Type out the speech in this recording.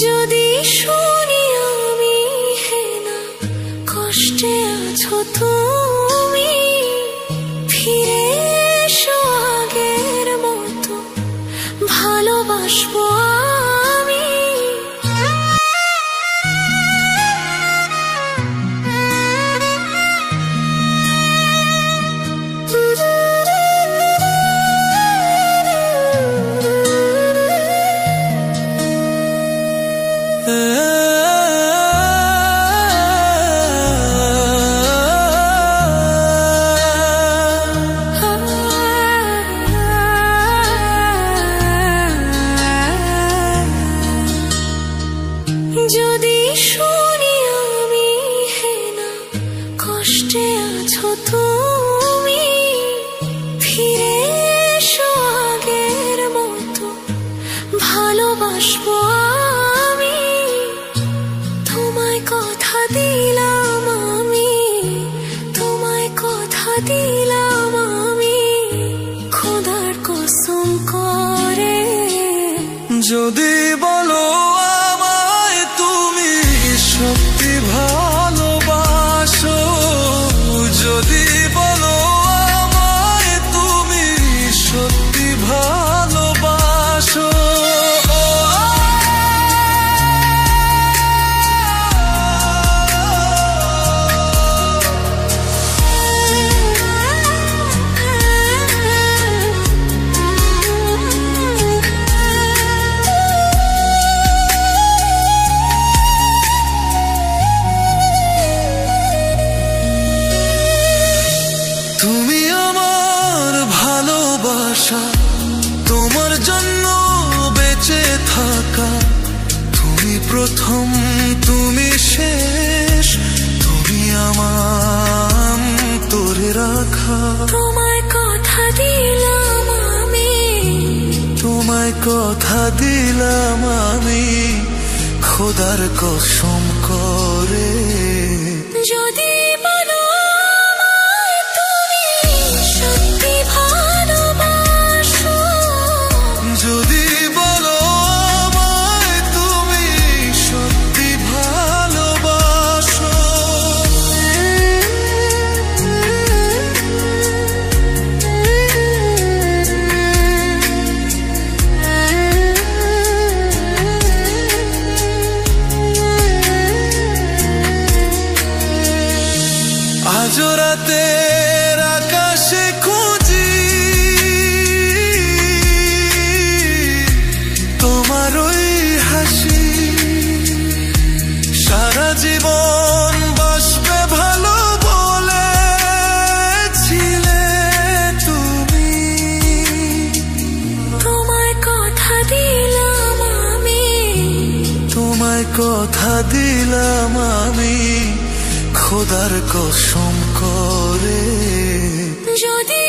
যদি শুনি আমি হেনা কষ্টে আছো তুমি, ফিরে এসো আগের মতো ভালোবাসবো আমি। যদি শুনি আমি হেনা কষ্টে আছো তুমি, ফিরে এসো আগের মতো ভালোবাসবো আমি। তোমায় কথা দিলাম আমি, তোমায় কথা দিলাম আমি, খোদার কসম করে। যদি বলো আমায় তুমি সত্যি ভালোবাসো, যদি বলো আমায় তুমি সত্যি ভালোবাসো, তুমি আমার ভালোবাসা, তোমার জন্য বেঁচে থাকা, তুমি প্রথম তুমি শেষ, তুমি আমার তোরে রাখা। তোমায় কথা দিলাম আমি, তোমায় কথা দিলাম আমি, খোদার কসম করে। যদি বলো আমায় তুমি সত্যি ভালোবাসো, যদি বলো আমায় তুমি সত্যি ভালোবাসো, আজ রাতের আকাশে খুঁজি তোমার ওই হাসি, সারা জীবন বাসবে ভালো বলেছিলে তুমি। তোমায় কথা দিলাম আমি, তোমায় কথা দিলাম আমি, খোদার কসম করে। যদি